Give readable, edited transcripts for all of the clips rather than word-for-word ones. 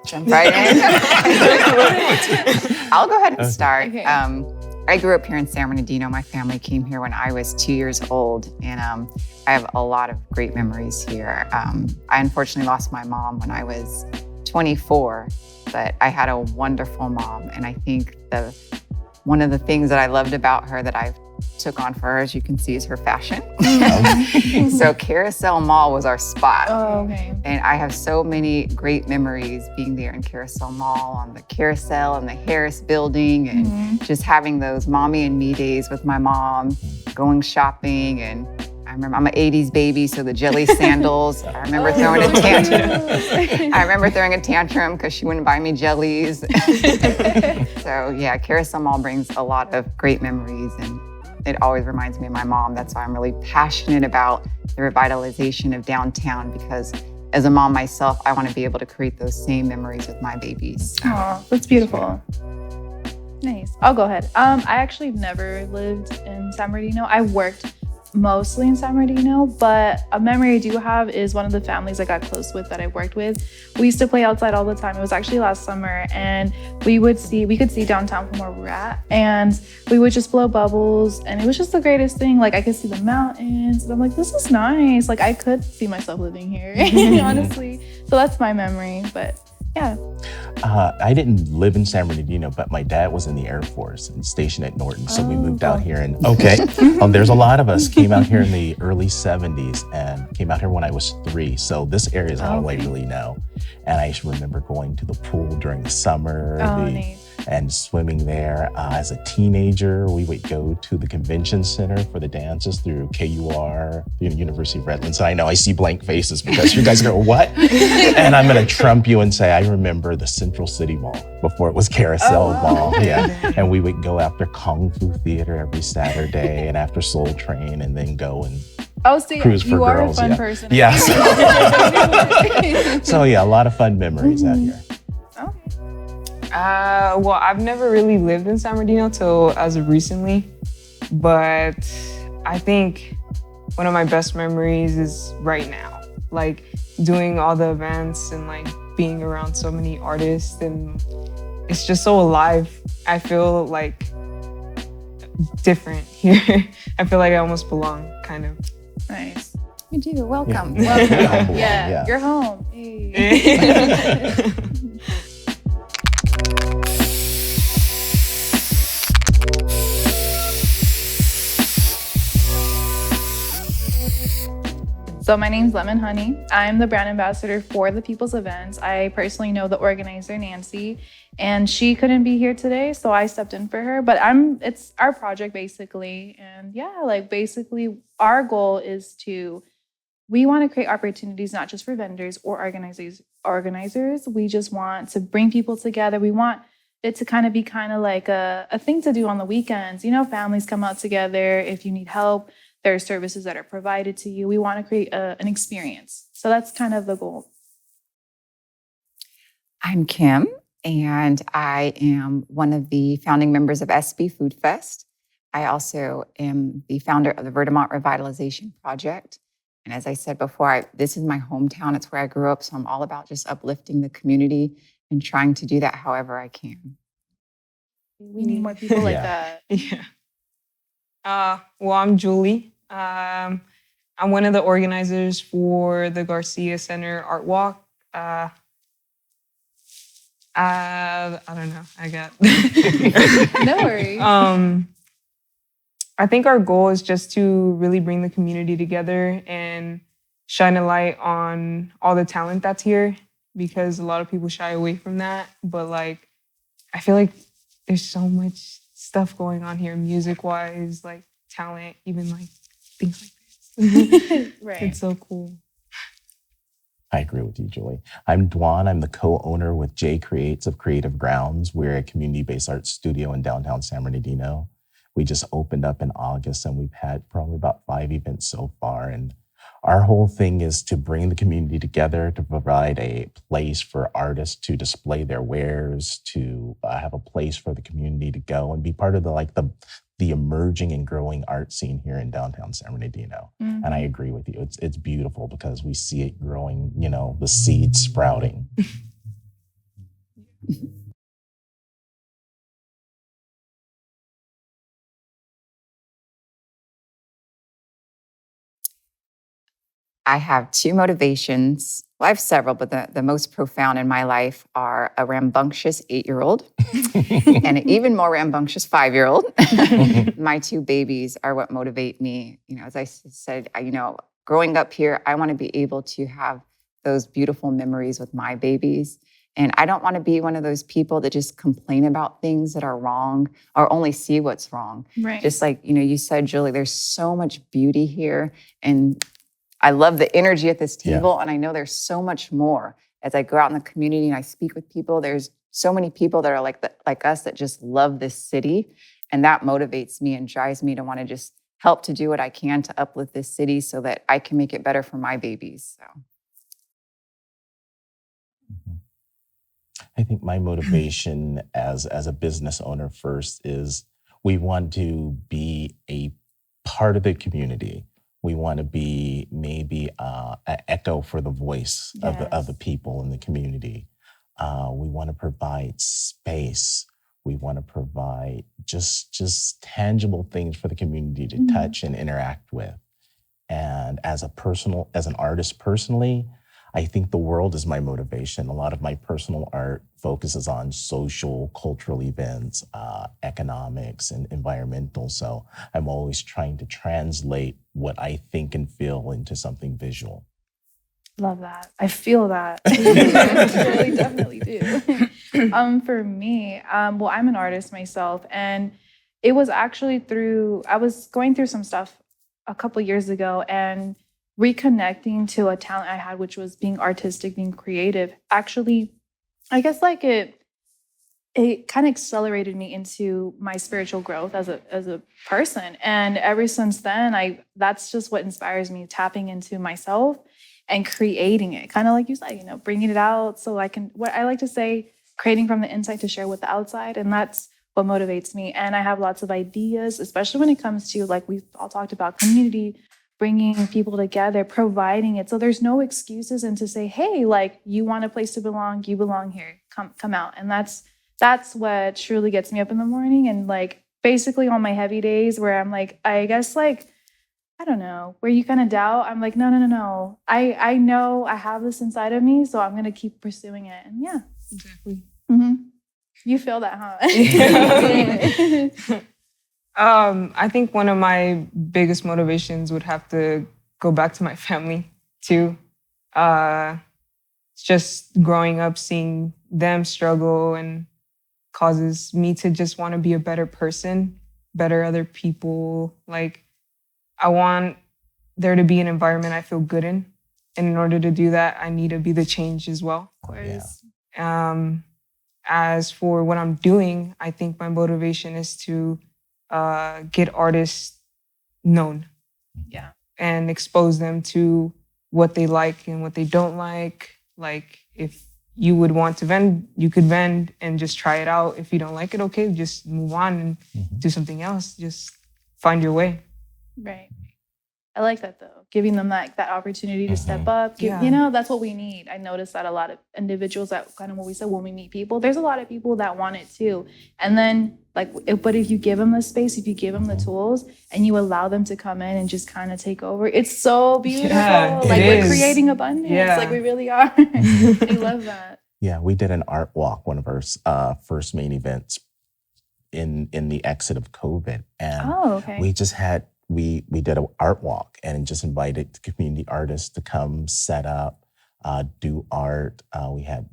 jump right in. I'll go ahead and start. Okay. I grew up here in San Bernardino. My family came here when I was 2 years old, and I have a lot of great memories here. I unfortunately lost my mom when I was 24, but I had a wonderful mom, and I think one of the things that I loved about her that I took on for her, as you can see, is her fashion. So Carousel Mall was our spot. Oh, okay. And I have so many great memories being there in Carousel Mall, on the carousel and the Harris building, and just having those mommy and me days with my mom, going shopping. And I remember, I'm an 80s baby, so the jelly sandals. I remember throwing a tantrum. I remember throwing a tantrum because she wouldn't buy me jellies. So yeah, Carousel Mall brings a lot of great memories, and it always reminds me of my mom. That's why I'm really passionate about the revitalization of downtown, because as a mom myself, I want to be able to create those same memories with my babies. Oh, that's beautiful. Nice. I'll go ahead. I actually never lived in San Bernardino. I worked mostly in San Bernardino, but a memory I do have is one of the families I got close with that I worked with. We used to play outside all the time. It was actually last summer, and we could see downtown from where we're at, and we would just blow bubbles, and it was just the greatest thing. Like, I could see the mountains, and I'm like, this is nice. Like, I could see myself living here, honestly. So that's my memory, but yeah. I didn't live in San Bernardino, but my dad was in the Air Force and stationed at Norton. So we moved out here, and there's a lot of us came out here in the early 70s and came out here when I was 3. So this area is all I really know. And I just remember going to the pool during the summer and swimming there. As a teenager, we would go to the convention center for the dances through KUR, the University of Redlands. And I know I see blank faces because you guys go, what? And I'm going to trump you and say, I remember the Central City Mall before it was Carousel Mall. Yeah. And we would go after Kung Fu Theater every Saturday and after Soul Train, and then go and cruise for you are girls. A fun person. Yeah. So yeah, a lot of fun memories out here. Well, I've never really lived in San Bernardino till as of recently, but I think one of my best memories is right now, like doing all the events and like being around so many artists, and it's just so alive. I feel like different here. I feel like I almost belong, kind of. Nice. You do. Welcome. Yeah. Welcome. Yeah, you're home. Hey. So my name's Lemon Hunny. I'm the brand ambassador for the People's Events. I personally know the organizer, Nancy, and she couldn't be here today, so I stepped in for her. But it's our project basically. And yeah, like basically our goal is we want to create opportunities not just for vendors or organizers. We just want to bring people together. We want it to kind of be like a thing to do on the weekends. You know, families come out together. If you need help, there are services that are provided to you. We want to create an experience. So that's kind of the goal. I'm Kim, and I am one of the founding members of SB Food Fest. I also am the founder of the Vermont Revitalization Project. And as I said before, this is my hometown. It's where I grew up. So I'm all about just uplifting the community and trying to do that however I can. We need more people like that. Yeah. Well, I'm Julie. I'm one of the organizers for the Garcia Center Art Walk. I don't know. I got No worries. I think our goal is just to really bring the community together and shine a light on all the talent that's here, because a lot of people shy away from that. But like, I feel like there's so much stuff going on here, music-wise, like talent, even like things like this. Right. It's so cool. I agree with you, Julie. I'm Duan. I'm the co-owner with J Creates of Creative Grounds. We're a community-based art studio in downtown San Bernardino. We just opened up in August, and we've had probably about 5 events so far. And our whole thing is to bring the community together, to provide a place for artists to display their wares, to have a place for the community to go and be part of the emerging and growing art scene here in downtown San Bernardino. Mm-hmm. And I agree with you. It's beautiful because we see it growing, the seeds sprouting. I have two motivations. Well, I have several, but the most profound in my life are a rambunctious 8-year-old and an even more rambunctious 5-year-old. My two babies are what motivate me. As I said, growing up here, I want to be able to have those beautiful memories with my babies. And I don't want to be one of those people that just complain about things that are wrong or only see what's wrong. Right. Just like, you said, Julie, there's so much beauty here. And I love the energy at this table. And I know there's so much more. As I go out in the community and I speak with people, there's so many people that are like us that just love this city. And that motivates me and drives me to want to just help to do what I can to uplift this city so that I can make it better for my babies. So. I think my motivation as a business owner first is we want to be a part of the community. We want to be maybe an echo for the voice of the people in the community. We want to provide space. We want to provide just tangible things for the community to touch and interact with. And as an artist personally, I think the world is my motivation. A lot of my personal art focuses on social, cultural events, economics, and environmental. So I'm always trying to translate what I think and feel into something visual. Love that. I feel that. I really definitely do. For me, well, I'm an artist myself, and it was actually I was going through some stuff a couple years ago, and reconnecting to a talent I had, which was being artistic, being creative. Actually, I guess like it kind of accelerated me into my spiritual growth as a person. And ever since then, that's just what inspires me, tapping into myself and creating it. Kind of like you said, bringing it out so I can, what I like to say, creating from the inside to share with the outside. And that's what motivates me. And I have lots of ideas, especially when it comes to, like we've all talked about, community, bringing people together, providing it. So there's no excuses, and to say, hey, like, you want a place to belong, you belong here, come out. And that's what truly gets me up in the morning. And like, basically on my heavy days where I'm like, I guess like, I don't know, where you kind of doubt, I'm like, no. I know I have this inside of me, so I'm going to keep pursuing it. And yeah. Exactly. Mm-hmm. You feel that, huh? I think one of my biggest motivations would have to go back to my family too. Just growing up, seeing them struggle and causes me to just want to be a better person, better other people. Like, I want there to be an environment I feel good in. And in order to do that, I need to be the change as well. Of course. As for what I'm doing, I think my motivation is to get artists known. Yeah. And expose them to what they like and what they don't like. Like, if you would want to vend, you could vend and just try it out. If you don't like it, okay, just move on and do something else. Just find your way. Right. I like that though. Giving them that opportunity to step up. That's what we need. I noticed that a lot of individuals, that kind of what we said when we meet people, there's a lot of people that want it too. And then but if you give them the space, if you give them the tools and you allow them to come in and just kind of take over, it's so beautiful. Yeah, we're creating abundance. Yeah. Like we really are. I love that. Yeah, we did an art walk, one of our first main events in the exit of COVID. And we just had, we did an art walk and just invited the community artists to come set up, do art. We had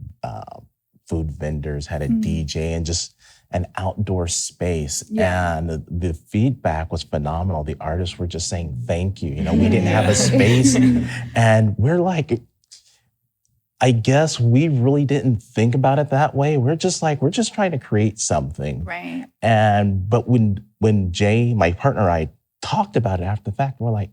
food vendors, had a DJ, and just an outdoor space. Yeah. And the feedback was phenomenal. The artists were just saying, thank you. We didn't have a space. And we're like, I guess we really didn't think about it that way. We're just trying to create something. Right. But when Jay, my partner, and I talked about it after the fact, we're like,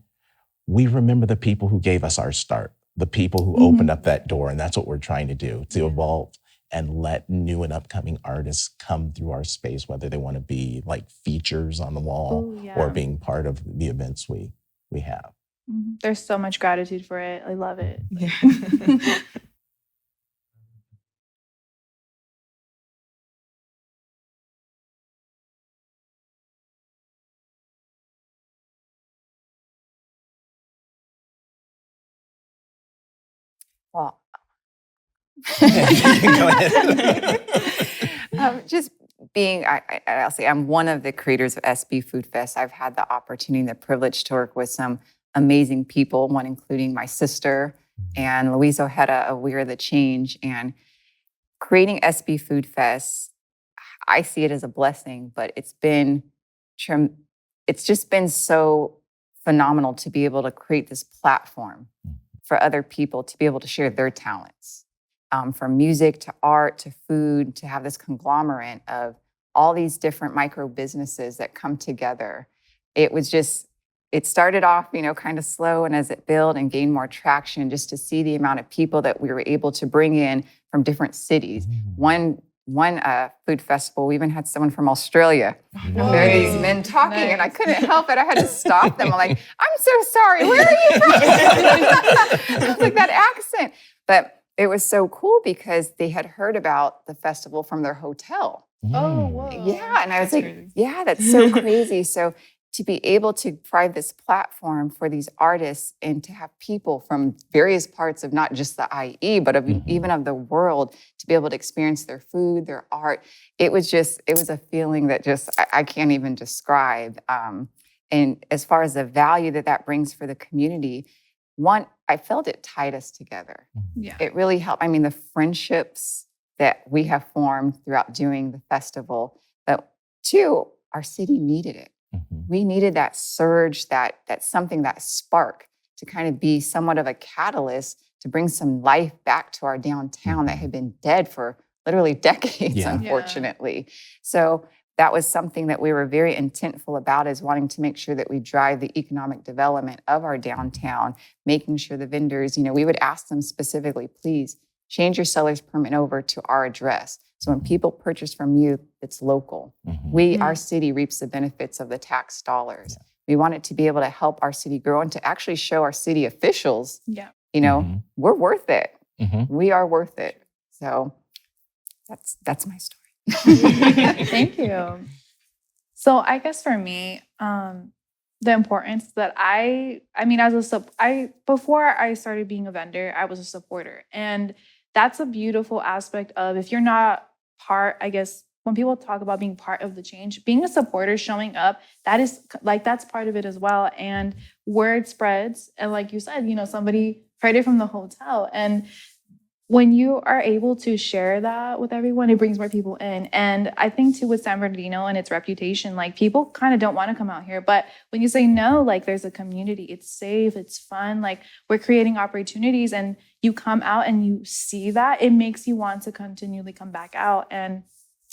we remember the people who gave us our start, the people who opened up that door. And that's what we're trying to do, to evolve and let new and upcoming artists come through our space, whether they want to be like features on the wall or being part of the events we have. There's so much gratitude for it. I love it. Yeah. Well, Go ahead. just being, I'll say I'm one of the creators of SB Food Fest. I've had the opportunity and the privilege to work with some amazing people, one including my sister and Louise Ojeda of We Are the Change. And creating SB Food Fest, I see it as a blessing, but it's just been so phenomenal to be able to create this platform for other people to be able to share their talents. From music to art to food, to have this conglomerate of all these different micro businesses that come together. It started off, kind of slow, and as it built and gained more traction, just to see the amount of people that we were able to bring in from different cities. One food festival, we even had someone from Australia. And there are these men talking, and I couldn't help it. I had to stop them. I'm like, I'm so sorry. Where are you from? I was like, that accent. But it was so cool because they had heard about the festival from their hotel. Oh, whoa. Yeah, and I was That's like, crazy. yeah, that's so crazy. So to be able to provide this platform for these artists and to have people from various parts of not just the IE, but even of the world to be able to experience their food, their art, it was a feeling that just I can't even describe. And as far as the value that brings for the community, one, I felt it tied us together. Yeah. It really helped. I mean, the friendships that we have formed throughout doing the festival, but two, our city needed it. We needed that surge, that something, that spark to kind of be somewhat of a catalyst to bring some life back to our downtown that had been dead for literally decades, unfortunately. So that was something that we were very intentful about, is wanting to make sure that we drive the economic development of our downtown, making sure the vendors, we would ask them specifically, please change your seller's permit over to our address. So when people purchase from you, it's local. Our city reaps the benefits of the tax dollars. We want it to be able to help our city grow and to actually show our city officials, we're worth it. We are worth it. So that's my story. Thank you. So I guess for me, the importance that before I started being a vendor, I was a supporter. And that's a beautiful aspect of, if you're not part, I guess, when people talk about being part of the change, being a supporter, showing up, that's part of it as well. And word spreads. And like you said, somebody heard it from the hotel. And when you are able to share that with everyone, it brings more people in. And I think too, with San Bernardino and its reputation, people kind of don't want to come out here. But when you say no, there's a community, it's safe, it's fun, we're creating opportunities, and you come out and you see that, it makes you want to continually come back out. And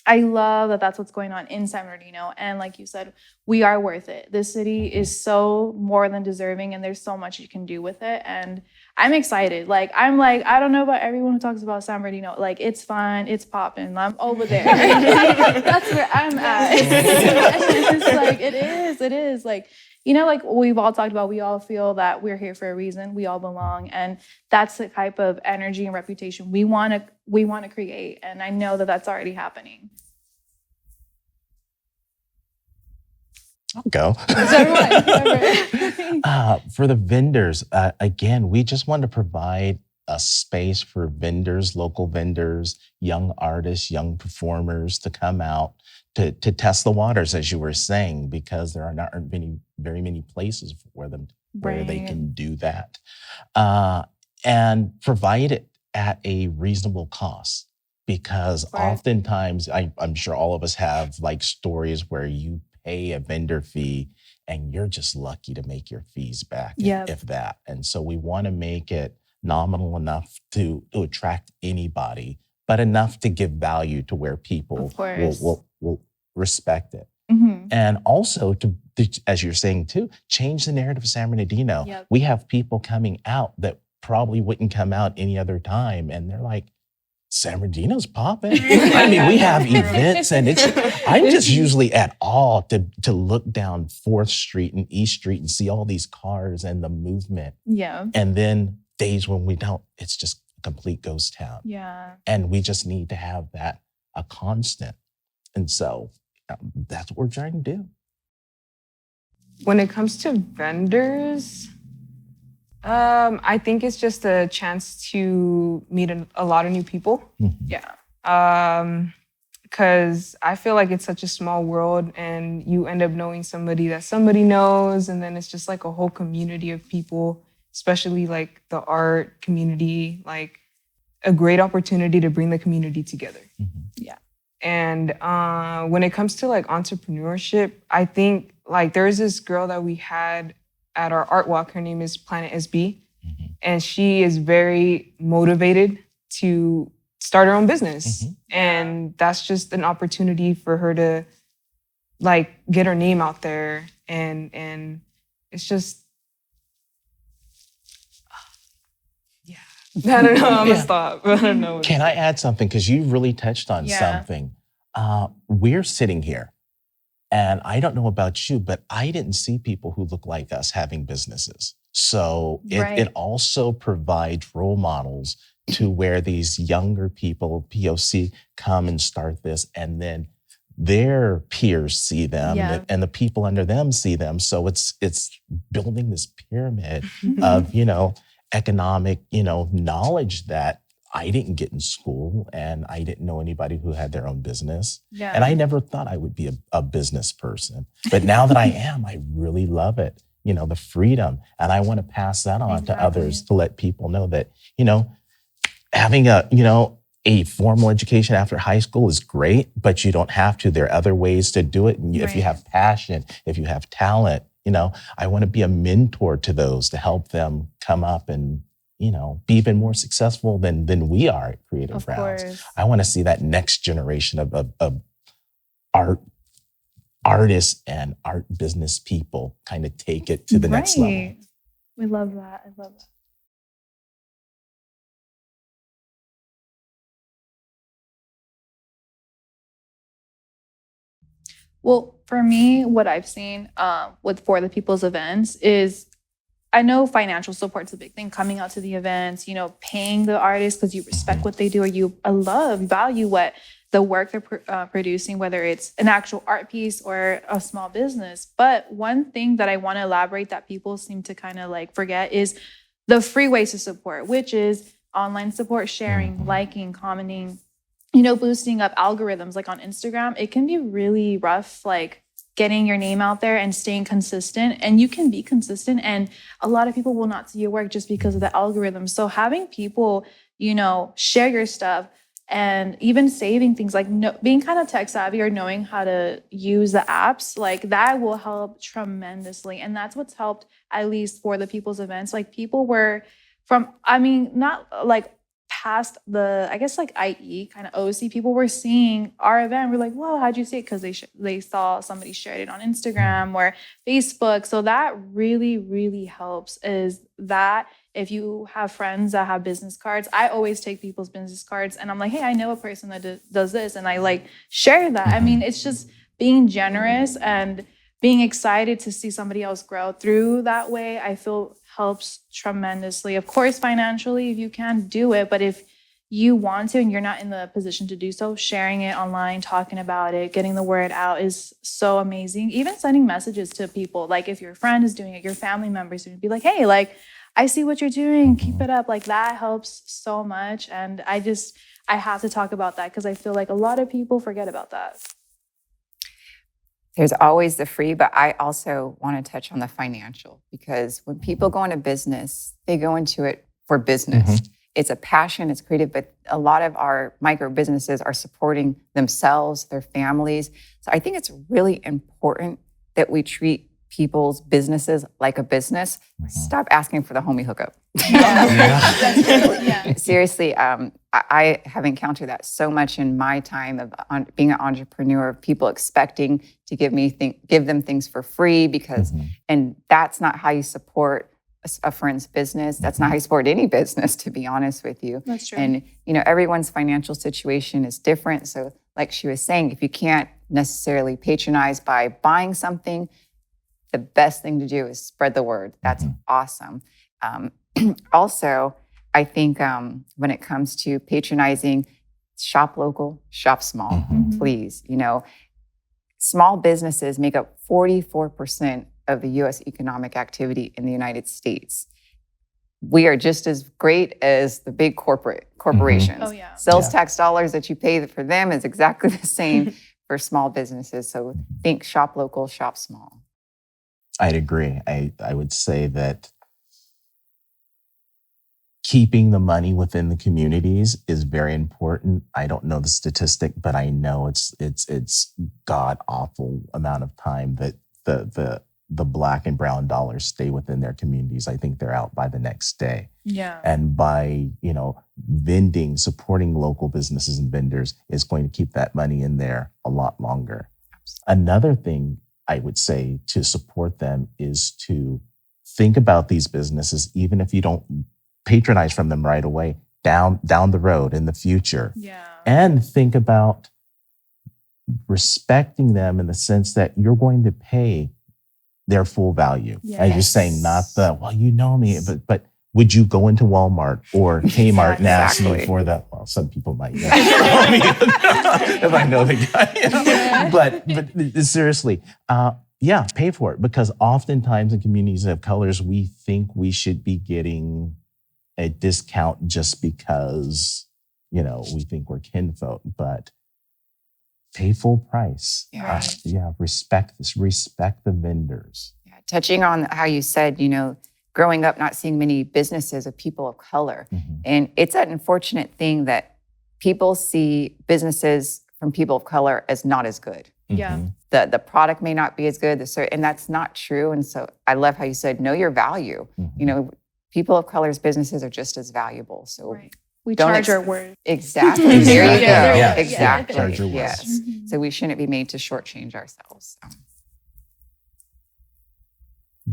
I love that that's what's going on in San Bernardino. And like you said, we are worth it. This city is so more than deserving, and there's so much you can do with it. And I'm excited. I don't know about everyone who talks about San Bernardino. It's fun, it's popping. I'm over there. That's where I'm at. It is. We've all talked about, we all feel that we're here for a reason. We all belong. And that's the type of energy and reputation we want to create. And I know that that's already happening. I'll go. Everyone. For the vendors, again, we just want to provide a space for vendors, local vendors, young artists, young performers to come out to test the waters, as you were saying, because there aren't very many places where they can do that, and provide it at a reasonable cost. Because oftentimes, I'm sure all of us have stories where you pay a vendor fee and you're just lucky to make your fees back, if that. And so we want to make it nominal enough to attract anybody, but enough to give value to where people will respect it. And also to, as you're saying too, change the narrative of San Bernardino. We have people coming out that probably wouldn't come out any other time, and they're like, San Bernardino's popping. I mean, we have events, and I'm just usually at awe to look down 4th Street and East Street and see all these cars and the movement. Yeah. And then days when we don't, it's just a complete ghost town. Yeah. And we just need to have that a constant. And so that's what we're trying to do. When it comes to vendors, I think it's just a chance to meet a lot of new people. Yeah. Because I feel like it's such a small world and you end up knowing somebody that somebody knows, and then it's just like a whole community of people, especially like the art community, like a great opportunity to bring the community together. Yeah. And when it comes to like entrepreneurship, I think like there's this girl that we had at our art walk. Her name is Planet SB, and she is very motivated to start her own business. And that's just an opportunity for her to like get her name out there. And it's just, I don't know, I'm gonna stop. I don't know. Can I add something? Because you really touched on something. We're sitting here, and I don't know about you, but I didn't see people who look like us having businesses. So it also provides role models to where these younger people, POC, come and start this, and then their peers see them, and the people under them see them. So it's building this pyramid of, economic, knowledge that I didn't get in school, and I didn't know anybody who had their own business. Yeah. And I never thought I would be a business person. But now that I am, I really love it, the freedom. And I want to pass that on to others to let people know that, having a formal education after high school is great, but you don't have to. There are other ways to do it. And if you have passion, if you have talent, I want to be a mentor to those to help them come up and, be even more successful than we are at Creative Rounds. I want to see that next generation of artists and art business people kind of take it to the next level. We love that. I love that. Well, for me, what I've seen for the people's events is, I know financial support's a big thing, coming out to the events, paying the artists because you respect what they do, or you value what the work they're producing, whether it's an actual art piece or a small business. But one thing that I want to elaborate that people seem to kind of like forget is the free ways to support, which is online support, sharing, liking, commenting, boosting up algorithms like on Instagram. It can be really rough, like getting your name out there and staying consistent. And you can be consistent, and a lot of people will not see your work just because of the algorithm. So having people, share your stuff, and even saving things, like being kind of tech savvy or knowing how to use the apps, like that will help tremendously. And that's what's helped, at least for the people's events. Like people were not like past the, I guess, like IE kind of OC, people were seeing our event. We're like, whoa, how'd you see it? Because they saw somebody shared it on Instagram or Facebook. So that really, really helps, is that if you have friends that have business cards, I always take people's business cards and I'm like, hey, I know a person that does this, and I like share that. I mean, it's just being generous and being excited to see somebody else grow through that way. I feel helps tremendously. Of course, financially, if you can, do it. But if you want to and you're not in the position to do so, sharing it online, talking about it, getting the word out is so amazing. Even sending messages to people, like if your friend is doing it, your family members doing it, be like, hey, like, I see what you're doing, keep it up. Like that helps so much. And I have to talk about that because I feel like a lot of people forget about that. There's always the free, but I also want to touch on the financial, because when people go into business, they go into it for business. It's a passion, it's creative, but a lot of our micro businesses are supporting themselves, their families. So I think it's really important that we treat people's businesses like a business. Stop asking for the homie hookup. Seriously, I have encountered that so much in my time of being an entrepreneur, of people expecting to give them things for free because, and that's not how you support a friend's business. That's not how you support any business, to be honest with you. That's true. And everyone's financial situation is different. So like she was saying, if you can't necessarily patronize by buying something, the best thing to do is spread the word. That's awesome. Also, I think when it comes to patronizing, shop local, shop small, please. Small businesses make up 44% of the U.S. economic activity in the United States. we are just as great as the big corporations. Oh, yeah. Sales Yeah. tax dollars that you pay for them is exactly the same for small businesses. So think shop local, shop small. I'd agree. I would say that keeping the money within the communities is very important. I don't know the statistic, but I know it's god awful amount of time that the Black and brown dollars stay within their communities. I think they're out by the next day. Yeah. And by, vending, supporting local businesses and vendors is going to keep that money in there a lot longer. Another thing I would say to support them is to think about these businesses, even if you don't patronize from them right away, down the road in the future. Yeah. And think about respecting them in the sense that you're going to pay their full value. As you're saying, not the, well, you know me, but would you go into Walmart or Kmart and ask me for the, well, some people might know if I know the guy. But seriously, pay for it, because oftentimes in communities of colors, we think we should be getting a discount just because, we think we're kinfolk, but pay full price. Yeah. Respect the vendors. Yeah. Touching on how you said, growing up not seeing many businesses of people of color. Mm-hmm. And it's an unfortunate thing that people see businesses from people of color as not as good. Yeah. Mm-hmm. The product may not be as good, and that's not true. And so I love how you said, know your value. Mm-hmm. People of color's businesses are just as valuable. So Right. We Don't charge our worth. Exactly. There you go. Yeah. Exactly. Charge your worth. Yes. So we shouldn't be made to shortchange ourselves.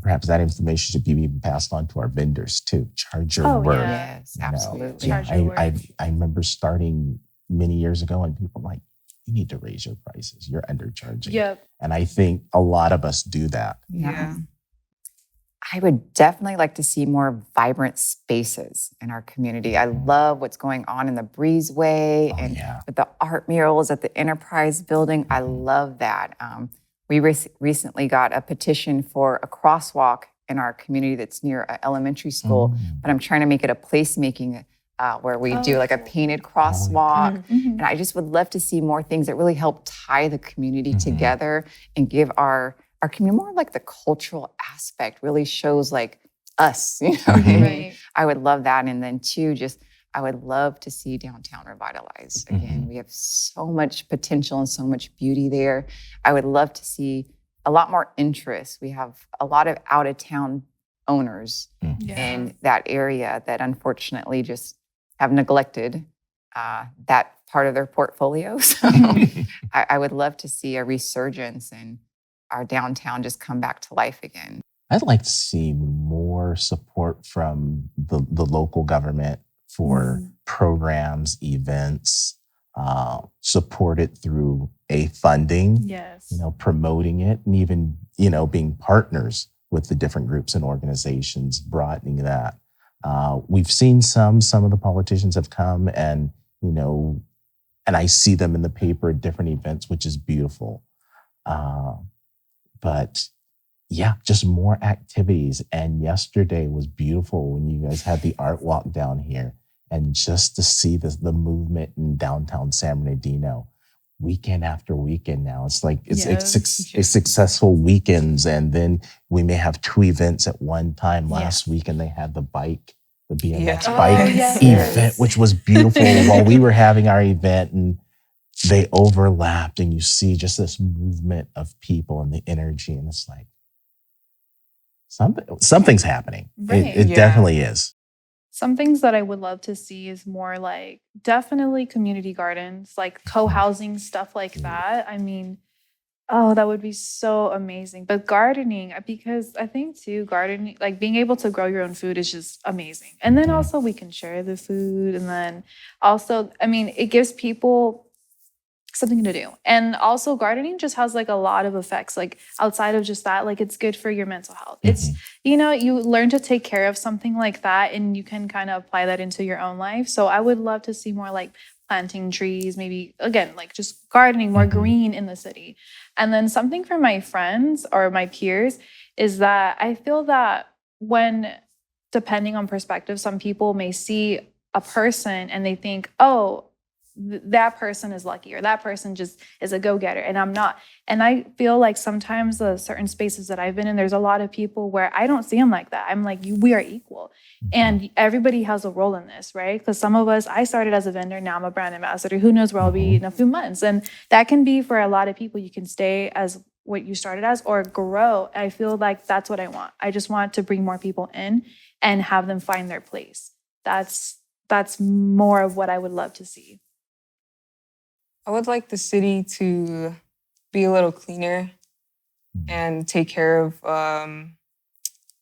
Perhaps that information should be even passed on to our vendors too. Charge your worth. Yeah. Yes, absolutely. Yeah, Charge your worth. I remember starting many years ago, and people were like, you need to raise your prices. You're undercharging. Yep. And I think a lot of us do that. Yeah. I would definitely like to see more vibrant spaces in our community. I love what's going on in the Breezeway and with the art murals at the Enterprise Building. I love that. We recently got a petition for a crosswalk in our community that's near an elementary school, but I'm trying to make it a placemaking where we do like a painted crosswalk. And I just would love to see more things that really help tie the community together and give our community more like the cultural aspect, really shows like us, Right. I would love that. And then two, I would love to see downtown revitalized. Again, we have so much potential and so much beauty there. I would love to see a lot more interest. We have a lot of out of town owners in that area that unfortunately just have neglected that part of their portfolio. So I would love to see a resurgence and our downtown just come back to life again. I'd like to see more support from the local government for programs, events, supported through funding, Yes. Promoting it, and even, being partners with the different groups and organizations, broadening that. We've seen some of the politicians have come and I see them in the paper at different events, which is beautiful. But just more activities. And yesterday was beautiful when you guys had the art walk down here, and just to see the movement in downtown San Bernardino weekend after weekend now. It's like it's successful weekends, and then we may have 2 events at one time. Last weekend they had the BMX bike event, which was beautiful while we were having our event, and they overlapped, and you see just this movement of people and the energy, and it's like something's happening. Right. It definitely is. Some things that I would love to see is more like definitely community gardens, like co-housing, stuff like that. I mean, that would be so amazing. But gardening, because I think too, gardening, like being able to grow your own food is just amazing. And then also we can share the food. And then also, it gives people something to do. And also gardening just has like a lot of effects, like outside of just that, like it's good for your mental health. It's, you learn to take care of something like that, and you can kind of apply that into your own life. So I would love to see more like planting trees, maybe again, like just gardening, more green in the city. And then something for my friends or my peers is that I feel that when depending on perspective, some people may see a person and they think, oh, that person is lucky, or that person just is a go-getter and I'm not. And I feel like sometimes the certain spaces that I've been in, there's a lot of people where I don't see them like that. I'm like, we are equal. And everybody has a role in this, right? Because some of us, I started as a vendor, now I'm a brand ambassador. Who knows where I'll be in a few months? And that can be for a lot of people. You can stay as what you started as or grow. I feel like that's what I want. I just want to bring more people in and have them find their place. That's more of what I would love to see. I would like the city to be a little cleaner and take care of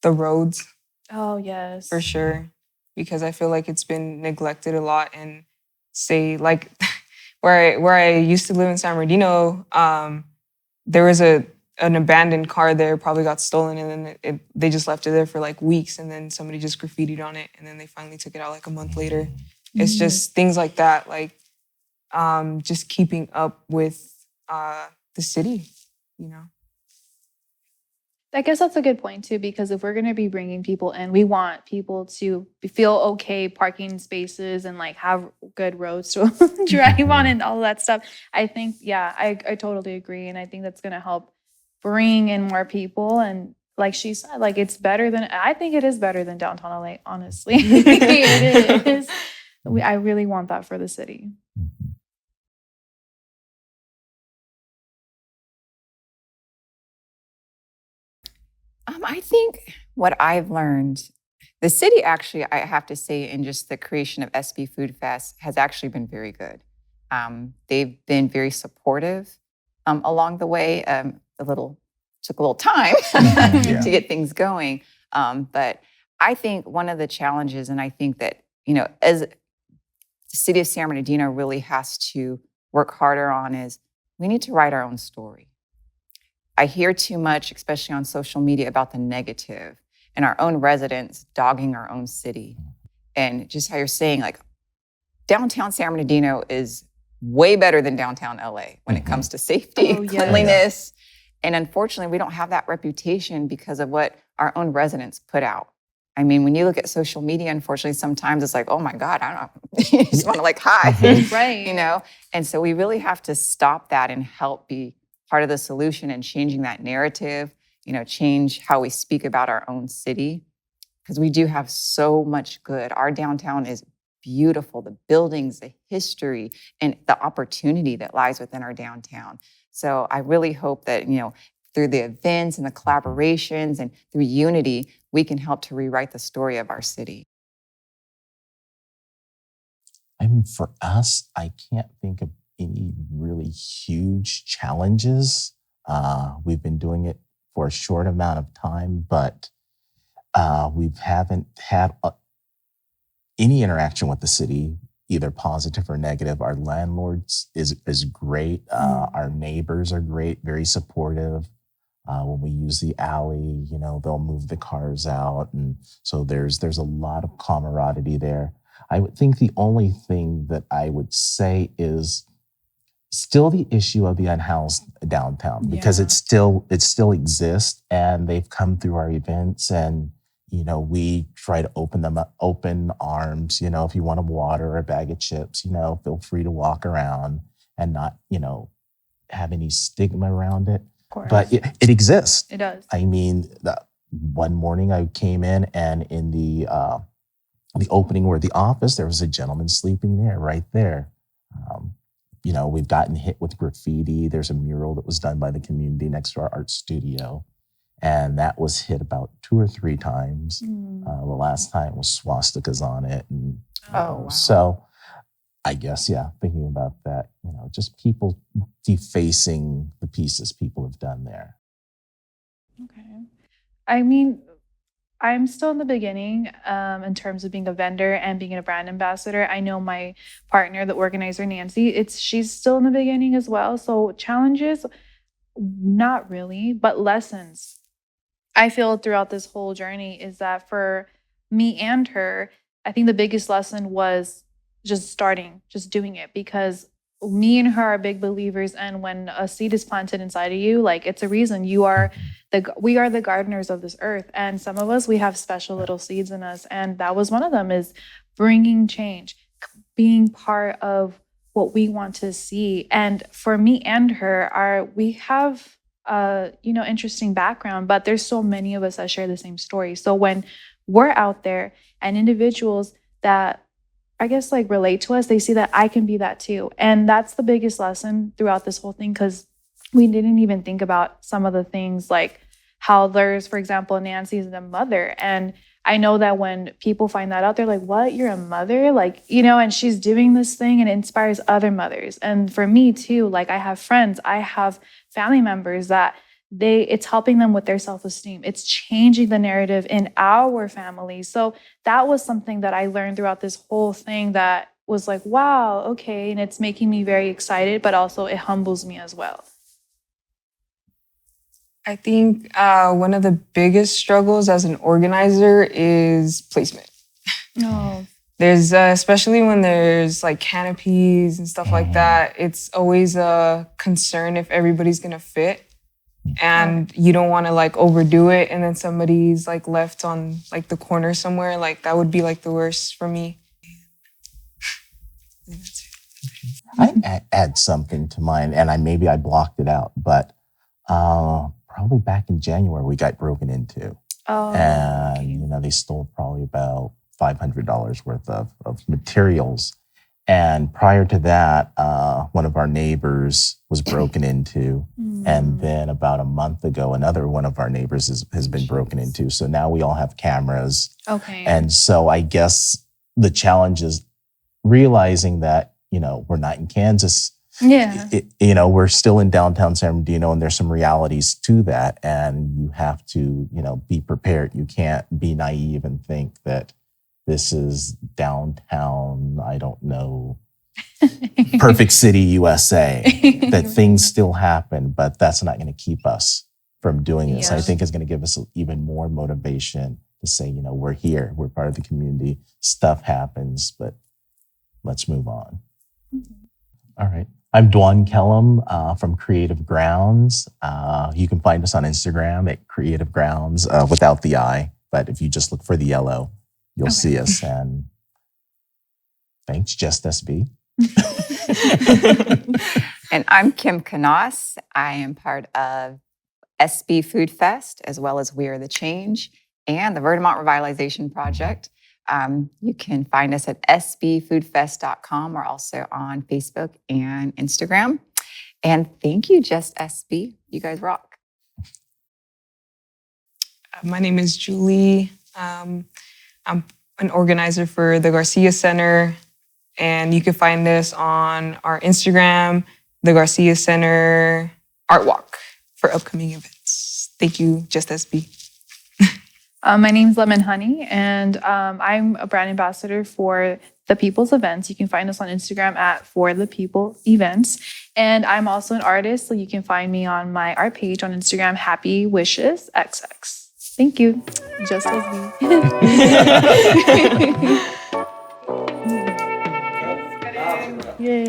the roads. Oh, yes. For sure. Because I feel like it's been neglected a lot. And say, like, where I used to live in San Bernardino, there was an abandoned car there, probably got stolen, and then they just left it there for like weeks, and then somebody just graffitied on it, and then they finally took it out like a month later. It's just things like that, like just keeping up with the city, you know. I guess that's a good point too, because if we're going to be bringing people in, we want people to feel okay parking spaces and like have good roads to drive on and all that stuff. I think, yeah, I totally agree. And I think that's going to help bring in more people. And like she said, like I think it is better than downtown LA, honestly. It is. I really want that for the city. I think what I've learned, the city actually, I have to say, in just the creation of SB Food Fest has actually been very good. They've been very supportive along the way. Took a little time to get things going. But I think one of the challenges, and I think that, as the city of San Bernardino really has to work harder on, is we need to write our own story. I hear too much, especially on social media, about the negative and our own residents dogging our own city. And just how you're saying, like, downtown San Bernardino is way better than downtown LA when it comes to safety, cleanliness. And unfortunately, we don't have that reputation because of what our own residents put out. I mean, when you look at social media, unfortunately, sometimes it's like, oh my God, I don't know. You just want to like hide, Right. And so we really have to stop that and help be part of the solution and changing that narrative, change how we speak about our own city, because we do have so much good. Our downtown is beautiful, the buildings, the history, and the opportunity that lies within our downtown. So I really hope that, through the events and the collaborations and through unity, we can help to rewrite the story of our city. I mean, for us, I can't think of any really huge challenges. We've been doing it for a short amount of time, but we haven't had any interaction with the city, either positive or negative. Our landlords is great. Our neighbors are great, very supportive. When we use the alley, they'll move the cars out. And so there's a lot of camaraderie there. I would think the only thing that I would say is still the issue of the unhoused downtown, because it still exists, and they've come through our events, and we try to open them up, open arms. If you want a water or a bag of chips, feel free to walk around and not have any stigma around it. Of course. But it exists. It does. I mean, one morning I came in, and in the opening where the office, there was a gentleman sleeping there, right there. We've gotten hit with graffiti. There's a mural that was done by the community next to our art studio, and that was hit about 2 or 3 times. The last time was swastikas on it. And wow. So I guess, thinking about that, just people defacing the pieces people have done there. Okay. I mean, I'm still in the beginning in terms of being a vendor and being a brand ambassador. I know my partner, the organizer, Nancy, she's still in the beginning as well. So challenges, not really, but lessons. I feel throughout this whole journey is that for me and her, I think the biggest lesson was just starting, just doing it, because me and her are big believers, and when a seed is planted inside of you, like it's a reason. We are the gardeners of this earth, and some of us, we have special little seeds in us, and that was one of them, is bringing change, being part of what we want to see. And for me and her, we have interesting background, but there's so many of us that share the same story. So when we're out there and individuals that I guess like relate to us, they see that I can be that too. And that's the biggest lesson throughout this whole thing, because we didn't even think about some of the things, like how there's, for example, Nancy's the mother. And I know that when people find that out, they're like, what, you're a mother? Like, and she's doing this thing and it inspires other mothers. And for me too, like I have friends, I have family members that it's helping them with their self-esteem. It's changing the narrative in our family. So that was something that I learned throughout this whole thing that was like, wow, okay. And it's making me very excited, but also it humbles me as well. I think one of the biggest struggles as an organizer is placement. No. There's, especially when there's like canopies and stuff like that, it's always a concern if everybody's gonna fit. And you don't want to like overdo it, and then somebody's like left on like the corner somewhere. Like that would be like the worst for me. I add something to mine, and maybe I blocked it out, but probably back in January we got broken into, and they stole probably about $500 worth of materials. And prior to that, one of our neighbors was broken into. And then about a month ago, another one of our neighbors has been broken into. So now we all have cameras. Okay. And so I guess the challenge is realizing that, we're not in Kansas. Yeah. We're still in downtown San Bernardino, and there's some realities to that. And you have to, be prepared. You can't be naive and think that this is downtown, I don't know, perfect city, USA, that things still happen, but that's not going to keep us from doing this. Yes. I think it's going to give us even more motivation to say, we're here, we're part of the community, stuff happens, but let's move on. All right. I'm Duan Kellum from Creative Grounds. You can find us on Instagram at Creative Grounds without the I, but if you just look for the yellow, you'll see us. And thanks, Just SB. And I'm Kim Knaus. I am part of SB Food Fest, as well as We Are the Change and the Vermont Revitalization Project. You can find us at sbfoodfest.com. We're also on Facebook and Instagram. And thank you, Just SB. You guys rock. My name is Julie. I'm an organizer for the Garcia Center, and you can find us on our Instagram, the Garcia Center Art Walk, for upcoming events. Thank you, Just SB. My name's Lemon Hunny, and I'm a brand ambassador for The People's Events. You can find us on Instagram at For The People Events. And I'm also an artist, so you can find me on my art page on Instagram, Happy Wishes XX. Thank you. Just as me. Yay.